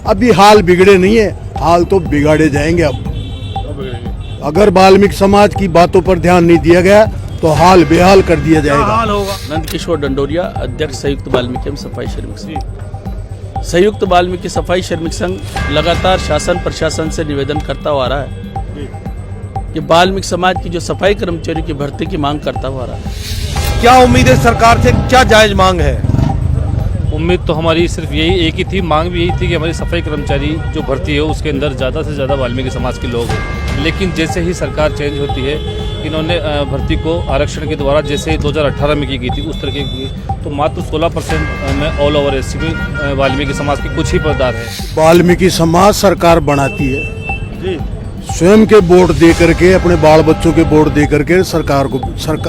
अभी हाल बिगड़े नहीं है, हाल तो बिगाड़े जाएंगे अब। अगर वाल्मीकि समाज की बातों पर ध्यान नहीं दिया गया तो हाल बेहाल कर दिया जाएगा। हाल होगा। नंदकिशोर डंडोरिया, अध्यक्ष संयुक्त वाल्मीकि एवं सफाई श्रमिक संघ। संयुक्त वाल्मीकि सफाई श्रमिक संघ लगातार शासन प्रशासन से निवेदन करता हुआ आ रहा है कि वाल्मीकि समाज की जो सफाई कर्मचारियों की भर्ती की मांग करता हुआ आ रहा है। क्या उम्मीद है सरकार से, क्या जायज मांग है? उम्मीद तो हमारी सिर्फ यही एक ही थी, मांग भी यही थी कि हमारी सफाई कर्मचारी जो भर्ती है उसके अंदर ज़्यादा से ज़्यादा वाल्मीकि समाज के लोग हैं। लेकिन जैसे ही सरकार चेंज होती है, इन्होंने भर्ती को आरक्षण के द्वारा जैसे 2018 में की गई थी उस तरीके की, तो मात्र 16% में ऑल ओवर एससी में वाल्मीकि समाज के कुछ ही पददार हैं। वाल्मीकि समाज सरकार बनाती है जी, स्वयं के वोट दे करके, अपने बाल बच्चों के वोट दे करके सरकार को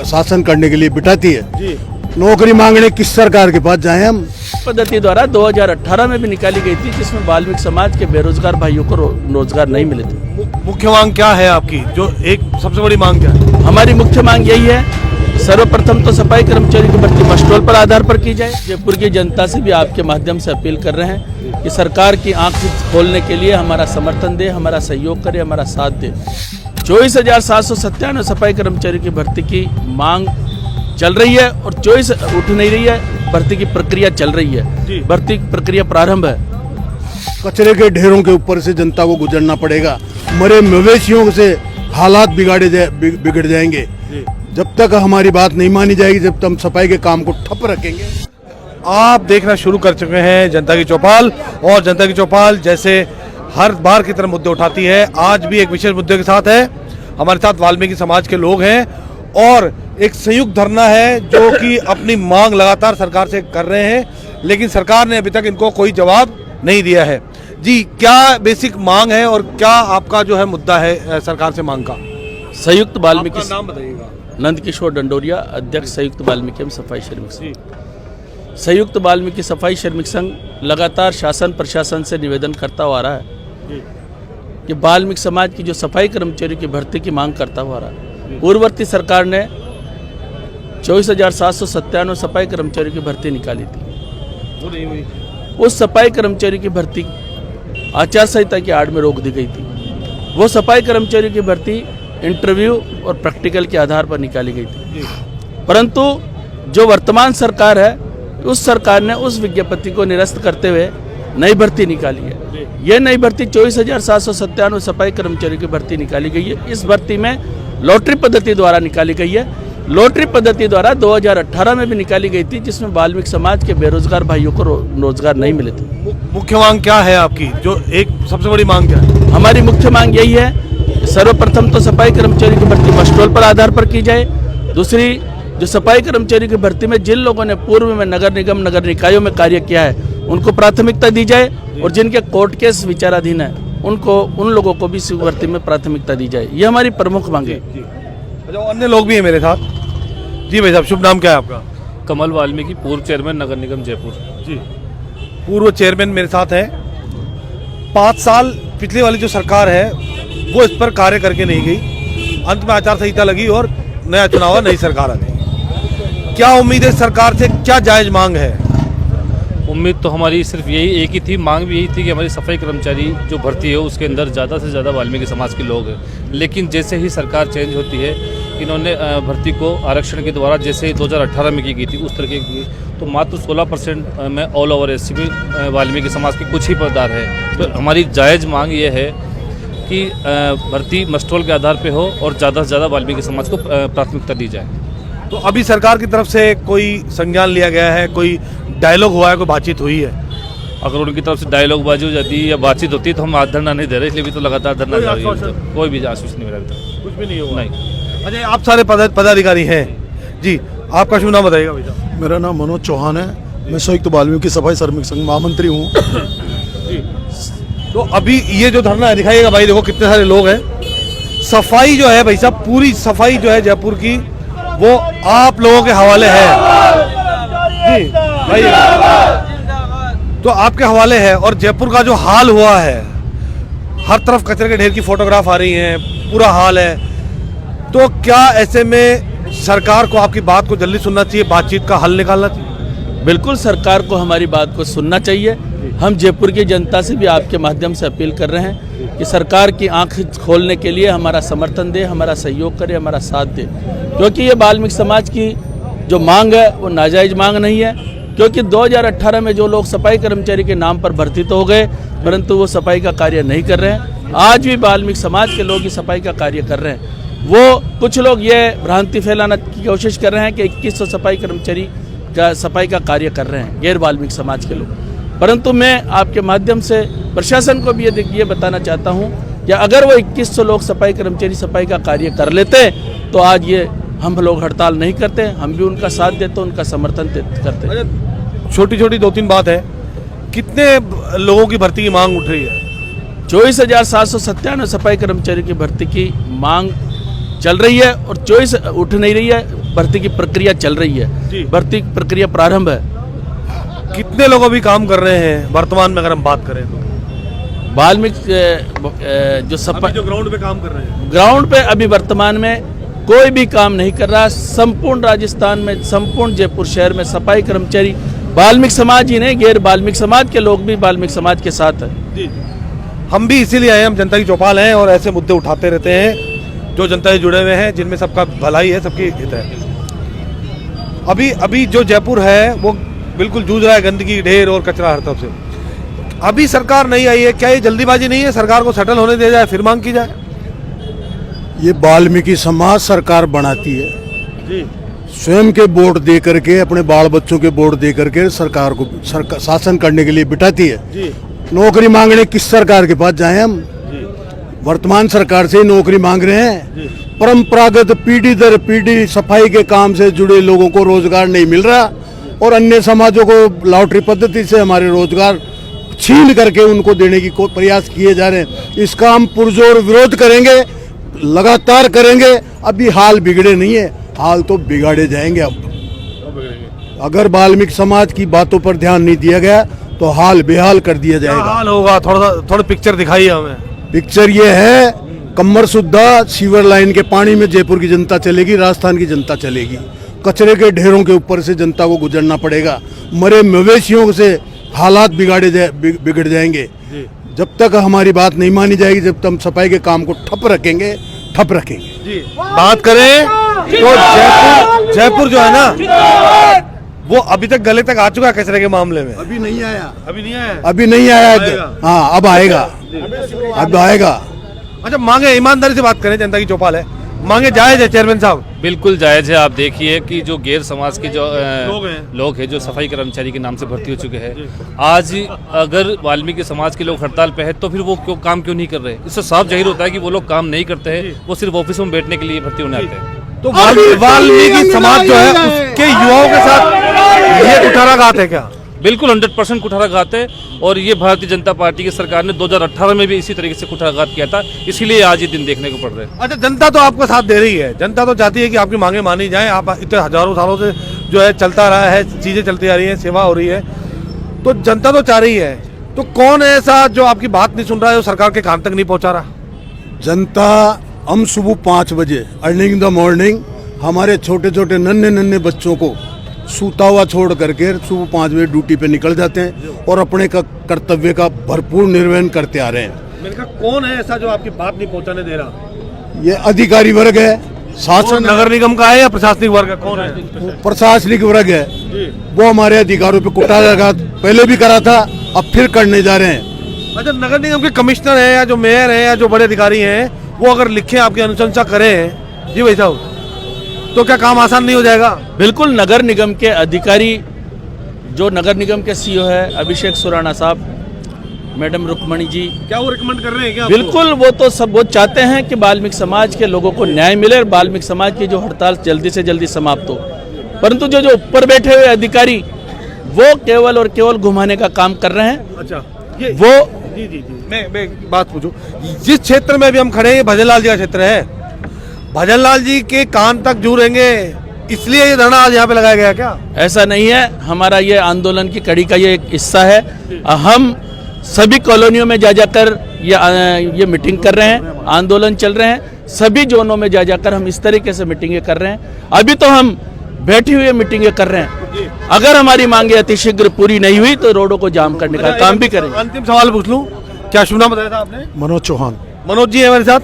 शासन करने के लिए बिठाती है जी। नौकरी मांगने किस सरकार के पास जाएं हम? पद्धति द्वारा 2018 में भी निकाली गई थी, जिसमें वाल्मीकि समाज के बेरोजगार भाइयों को रोजगार नहीं मिले थे। मुख्य मांग क्या है आपकी, जो एक सबसे बड़ी मांग क्या है? हमारी मुख्य मांग यही है, सर्वप्रथम तो सफाई कर्मचारी की भर्ती मस्टरोल पर आधार पर की जाए। जयपुर की जनता से भी आपके माध्यम से अपील कर रहे हैं कि सरकार की आंख खोलने के लिए हमारा समर्थन दे, हमारा सहयोग करे, हमारा साथ दे। 24,797 सफाई कर्मचारी की भर्ती की मांग चल रही है और 24 उठ नहीं रही है, भर्ती की प्रक्रिया चल रही है, भर्ती की प्रक्रिया प्रारंभ है। कचरे के ढेरों के ऊपर से जनता को गुजरना पड़ेगा, मरे मवेशियों से हालात बिगड़ जाएंगे। जब तक हमारी बात नहीं मानी जाएगी, जब तक हम सफाई के काम को ठप रखेंगे। आप देखना शुरू कर चुके हैं जनता की चौपाल, और जनता की चौपाल जैसे हर बार की तरह मुद्दे उठाती है, आज भी एक विशेष मुद्दे के साथ है। हमारे साथ वाल्मीकि समाज के लोग हैं और एक संयुक्त धरना है जो कि अपनी मांग लगातार सरकार से कर रहे हैं, लेकिन सरकार ने अभी तक इनको कोई जवाब नहीं दिया है। जी, क्या बेसिक मांग है और क्या आपका जो है मुद्दा है सरकार से मांग का? संयुक्त वाल्मीकि, आपका नाम बताइएगा। नंदकिशोर डंडोरिया, अध्यक्ष संयुक्त वाल्मीकि एवं सफाई श्रमिक संघ। संयुक्त वाल्मीकि सफाई श्रमिक संघ लगातार शासन प्रशासन से निवेदन करता हुआ आ रहा है कि वाल्मीकि समाज की जो सफाई कर्मचारियों की भर्ती की मांग करता हुआ आ रहा है। पूर्ववर्ती सरकार ने 24,797 सफाई कर्मचारियों की भर्ती निकाली थी। वो नहीं हुई। उस सफाई कर्मचारी की भर्ती आचार संहिता की आड़ में रोक दी गई थी। वो सफाई कर्मचारियों की भर्ती इंटरव्यू और प्रैक्टिकल के आधार पर निकाली गई थी। परंतु जो वर्तमान सरकार है, उस सरकार ने उस विज्ञप्ति को निरस्त करते हुए नई भर्ती निकाली है। ये नई भर्ती 24,797 सफाई कर्मचारियों की भर्ती निकाली गई है। इस भर्ती में लॉटरी पद्धति द्वारा निकाली गई है। लॉटरी पद्धति द्वारा 2018 में भी निकाली गई थी, जिसमें वाल्मीकि समाज के बेरोजगार भाइयों को रोजगार नहीं मिले थे। मुख्य मांग क्या है आपकी, जो एक सबसे बड़ी मांग क्या है? हमारी मुख्य मांग यही है, सर्वप्रथम तो सफाई कर्मचारी की भर्ती मस्टरोल पर आधार पर की जाए। दूसरी, जो सफाई कर्मचारी की भर्ती में जिन लोगों ने पूर्व में नगर निगम नगर निकायों में कार्य किया है, उनको प्राथमिकता दी जाए, और जिनके कोर्ट केस विचाराधीन है उन लोगों को भी इस भर्ती में प्राथमिकता दी जाए। ये हमारी प्रमुख मांग है। अच्छा, अन्य लोग भी हैं मेरे साथ। जी भाई साहब, शुभ नाम क्या है आपका? कमल वाल्मीकि, पूर्व चेयरमैन नगर निगम जयपुर। जी, पूर्व चेयरमैन मेरे साथ हैं। 5 साल पिछली वाली जो सरकार है वो इस पर कार्य करके नहीं गई। अंत में आचार संहिता लगी और नया चुनाव हुआ, नई सरकार आ गई। क्या उम्मीद है सरकार से, क्या जायज मांग है? उम्मीद तो हमारी सिर्फ यही एक ही थी, मांग भी यही थी कि हमारी सफाई कर्मचारी जो भर्ती है उसके अंदर ज़्यादा से ज़्यादा वाल्मीकि समाज के लोग हैं। लेकिन जैसे ही सरकार चेंज होती है, इन्होंने भर्ती को आरक्षण के द्वारा जैसे 2018 में की गई थी उस तरीके की, तो मात्र 16% में ऑल ओवर एससी में वाल्मीकि समाज के कुछ ही पददार हैं। तो हमारी जायज़ मांग ये है कि भर्ती मस्टरोल के आधार पर हो और ज़्यादा से ज़्यादा वाल्मीकि समाज को प्राथमिकता दी जाए। तो अभी सरकार की तरफ से कोई संज्ञान लिया गया है, कोई डायलॉग हुआ है, कोई बातचीत हुई है? अगर उनकी तरफ से डायलॉग बाजी हो जाती है या बातचीत होती है तो हम आज धरना नहीं दे रहे, इसलिए भी तो लगातार धरना जारी है। कोई भी आश्वासन नहीं मिला अभी तक, कुछ भी नहीं हुआ। नहीं। अच्छा, आप सारे पदाधिकारी हैं। जी, आपका शुभ नाम बताइएगा भैया? मेरा नाम मनोज चौहान है, मैं संयुक्त वाल्मीकि सफाई श्रमिक संघ महामंत्री हूँ। तो अभी ये जो धरना है, दिखाइएगा भाई, देखो कितने सारे लोग हैं। सफाई जो है भाई साहब, पूरी सफाई जो है जयपुर की, वो आप लोगों के हवाले है। जी भाई, तो आपके हवाले है। और जयपुर का जो हाल हुआ है, हर तरफ कचरे के ढेर की फोटोग्राफ आ रही हैं, पूरा हाल है। तो क्या ऐसे में सरकार को आपकी बात को जल्दी सुनना चाहिए, बातचीत का हल निकालना चाहिए? बिल्कुल, सरकार को हमारी बात को सुनना चाहिए हम जयपुर की जनता से भी आपके माध्यम से अपील कर रहे हैं कि सरकार की आंख खोलने के लिए हमारा समर्थन दे, हमारा सहयोग करे, हमारा साथ दे, क्योंकि ये वाल्मीकि समाज की जो मांग है वो नाजायज़ मांग नहीं है। क्योंकि 2018 में जो लोग सफाई कर्मचारी के नाम पर भर्ती तो हो गए, परंतु वो सफाई का कार्य नहीं कर रहे हैं। आज भी वाल्मीकि समाज के लोग ही सफाई का कार्य कर रहे हैं। वो कुछ लोग ये भ्रांति फैलाने की कोशिश कर रहे हैं कि 2100 सफाई कर्मचारी का सफाई का कार्य कर रहे हैं गैर वाल्मीकि समाज के लोग। परंतु मैं आपके माध्यम से प्रशासन को भी ये बताना चाहता हूं कि अगर वो 2100 लोग सफाई कर्मचारी सफाई का कार्य कर लेते तो आज ये हम लोग हड़ताल नहीं करते, हम भी उनका साथ देते, उनका समर्थन करते। छोटी छोटी 2-3 बात है, कितने लोगों की भर्ती की मांग उठ रही है? 24,797 सफाई कर्मचारी की भर्ती की मांग चल रही है और 24 उठ नहीं रही है, भर्ती की प्रक्रिया चल रही है, भर्ती प्रक्रिया प्रारंभ है। कितने लोग अभी काम कर रहे हैं वर्तमान में अगर हम बात करें तो? वाल्मीकि जो ग्राउंड पे काम कर रहे हैं, ग्राउंड पे अभी वर्तमान में कोई भी काम नहीं कर रहा। संपूर्ण राजस्थान में, संपूर्ण जयपुर शहर में सफाई कर्मचारी वाल्मीकि समाज ही नहीं, गैर वाल्मीकि समाज के लोग भी वाल्मीकि समाज के साथ है। हम भी इसीलिए आए, हम जनता की चौपाल हैं और ऐसे मुद्दे उठाते रहते हैं जो जनता से जुड़े हुए हैं, जिनमें सबका भलाई है, सबकी हित है। अभी जो जयपुर है वो बिल्कुल जूझ रहा है गंदगी, ढेर और कचरा हर तरफ से। अभी सरकार नहीं आई है, क्या ये जल्दीबाजी नहीं है? सरकार को सेटल होने दिया जाए फिर मांग की जाए। ये वाल्मीकि समाज सरकार बनाती है जी, स्वयं के वोट दे करके, अपने बाल बच्चों के वोट दे करके सरकार को शासन करने के लिए बिठाती है जी। नौकरी मांगने किस सरकार के पास जाएं हम जी? वर्तमान सरकार से नौकरी मांग रहे हैं। परंपरागत पीढ़ी दर पीढ़ी सफाई के काम से जुड़े लोगों को रोजगार नहीं मिल रहा और अन्य समाजों को लॉटरी पद्धति से हमारे रोजगार छीन करके उनको देने की प्रयास किए जा रहे हैं। इसका हम पुरजोर विरोध करेंगे, लगातार करेंगे। अभी हाल बिगड़े नहीं है, हाल तो बिगाड़े जाएंगे। अब अगर वाल्मीकि समाज की बातों पर ध्यान नहीं दिया गया तो हाल बेहाल कर दिया जाएगा। हाल होगा, थोड़ा पिक्चर दिखाइए हमें। पिक्चर ये है, कमर सुद्धा सीवर लाइन के पानी में जयपुर की जनता चलेगी, राजस्थान की जनता चलेगी। कचरे के ढेरों के ऊपर से जनता को गुजरना पड़ेगा। मरे मवेशियों से हालात बिगड़ जाएंगे। जब तक हमारी बात नहीं मानी जाएगी, जब तक हम सफाई के काम को ठप रखेंगे जी। बात करें तो जयपुर जो है ना, वो अभी तक गले तक आ चुका है कचरे के मामले में। अभी नहीं आया, अभी नहीं आया। हाँ, अब आएगा, अब आएगा। अच्छा, मांगे ईमानदारी से बात करें, जनता की चौपाल है, मांगे जायज है चेयरमैन साहब? बिल्कुल जायज है। आप देखिए कि जो गैर समाज के जो लोग हैं जो सफाई कर्मचारी के नाम से भर्ती हो चुके हैं, आज अगर वाल्मीकि समाज के लोग हड़ताल पे है तो फिर वो काम क्यों नहीं कर रहे? इससे साफ जाहिर होता है कि वो लोग काम नहीं करते हैं, वो सिर्फ ऑफिसों में बैठने के लिए भर्ती होने आते हैं। तो वाल्मीकि समाज जो है उसके युवाओं के साथ ये कुठाराघात है क्या? बिल्कुल 100% कुठाराघात है। और ये भारतीय जनता पार्टी की सरकार ने 2018 में भी इसी तरीके से कुठाराघात किया था, इसीलिए आज ये दिन देखने को पड़ रहे हैं। अच्छा, जनता तो आपका साथ दे रही है, जनता तो चाहती है कि आपकी मांगे मानी जाए। आप इतने हजारों सालों से जो है चलता रहा है, चीजें चलती आ रही है, सेवा हो रही है, तो जनता तो चाह रही है। तो कौन है ऐसा जो आपकी बात नहीं सुन रहा है, जो सरकार के कान तक नहीं पहुंचा रहा? जनता, हम सुबह 5 बजे अर्ली इन द मॉर्निंग हमारे छोटे छोटे नन्हे बच्चों को सूता हुआ छोड़ करके सुबह 5 बजे ड्यूटी पे निकल जाते हैं और अपने कर्तव्य का भरपूर निर्वहन करते आ रहे हैं। मैंने कहा, कौन है ऐसा जो आपकी बात नहीं पहुंचाने दे रहा? ये अधिकारी वर्ग है, शासन नगर निगम का है या प्रशासनिक वर्ग है? कौन है? प्रशासनिक वर्ग है। वो हमारे अधिकारों पे कुठाराघात पहले भी करा था, अब फिर करने जा रहे हैं। अच्छा, नगर निगम के कमिश्नर है या जो मेयर है या जो बड़े अधिकारी हैं, वो अगर लिखे आपकी अनुशंसा करें जी भाई साहब, तो क्या काम आसान नहीं हो जाएगा? बिल्कुल। नगर निगम के अधिकारी, जो नगर निगम के सीईओ है अभिषेक सुराना साहब, मैडम रुक्मणी जी, क्या वो रिकमेंड कर रहे हैं क्या? बिल्कुल, वो चाहते हैं कि वाल्मीकि समाज के लोगों को न्याय मिले और वाल्मीकि समाज की जो हड़ताल जल्दी से जल्दी समाप्त हो। परंतु जो ऊपर बैठे हुए अधिकारी वो केवल और केवल घुमाने का काम कर रहे हैं। अच्छा, वो जी मैं बात पूछूं, जिस क्षेत्र में अभी हम खड़े हैं, भजन लाल जी का क्षेत्र है, भजन लाल जी के कान तक जूरेंगे, इसलिए ये धरना आज यहाँ पे लगाया गया क्या? ऐसा नहीं है, हमारा ये आंदोलन की कड़ी का ये एक हिस्सा है। हम सभी कॉलोनियों में जा जाकर ये मीटिंग कर रहे हैं, आंदोलन चल रहे हैं, सभी जोनों में जा जाकर हम इस तरीके से मीटिंगें कर रहे हैं। अभी तो हम बैठी हुई मीटिंगें कर रहे हैं। अगर हमारी मांगे अतिशीघ्र पूरी नहीं हुई तो रोडों को जाम करने का काम भी करेंगे। अंतिम सवाल पूछ लूं, क्या शुभ नाम बताया था आपने? मनोज चौहान। मनोज जी है हमारे साथ।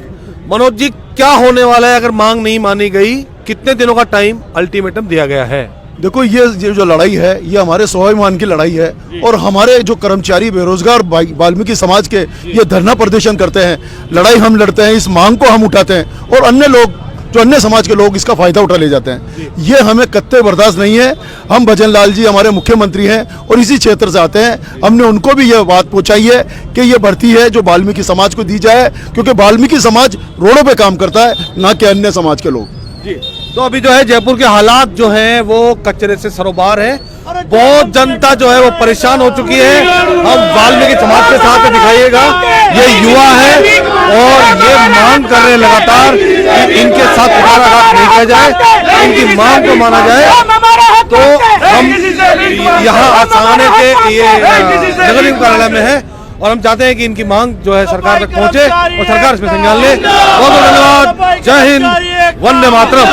मनोज जी, क्या होने वाला है अगर मांग नहीं मानी गई? कितने दिनों का टाइम अल्टीमेटम दिया गया है? देखो ये जो लड़ाई है ये हमारे स्वाभिमान की लड़ाई है और हमारे जो कर्मचारी बेरोजगार वाल्मीकि समाज के ये धरना प्रदर्शन करते हैं, लड़ाई हम लड़ते हैं, इस मांग को हम उठाते हैं और अन्य लोग जो अन्य समाज के लोग इसका फायदा उठा ले जाते हैं। ये हमें कत्ते बर्दाश्त नहीं है। हम भजन लाल जी हमारे मुख्यमंत्री हैं और इसी क्षेत्र से आते हैं। हमने उनको भी यह बात पहुंचाई है कि ये भर्ती है जो वाल्मीकि समाज को दी जाए, क्योंकि वाल्मीकि समाज रोडों पे काम करता है, ना कि अन्य समाज के लोग। जी, तो अभी जो है जयपुर के हालात जो हैं वो कचरे से सरोबार है। बहुत जनता जो है वो परेशान हो चुकी है। हम वाल्मीकि समाज के साथ दिखाइएगा, ये युवा है और ये मांग कर रहे हैं लगातार कि इनके साथ कुठाराघात नहीं किया जाए, इनकी मांग को माना जाए। तो हम यहाँ आसाने के ये नगर निगम कार्यालय में है और हम चाहते हैं कि इनकी मांग जो है सरकार तक पहुंचे और सरकार इसमें संज्ञान ले। बहुत बहुत धन्यवाद। जय हिंद, वंदे मातरम।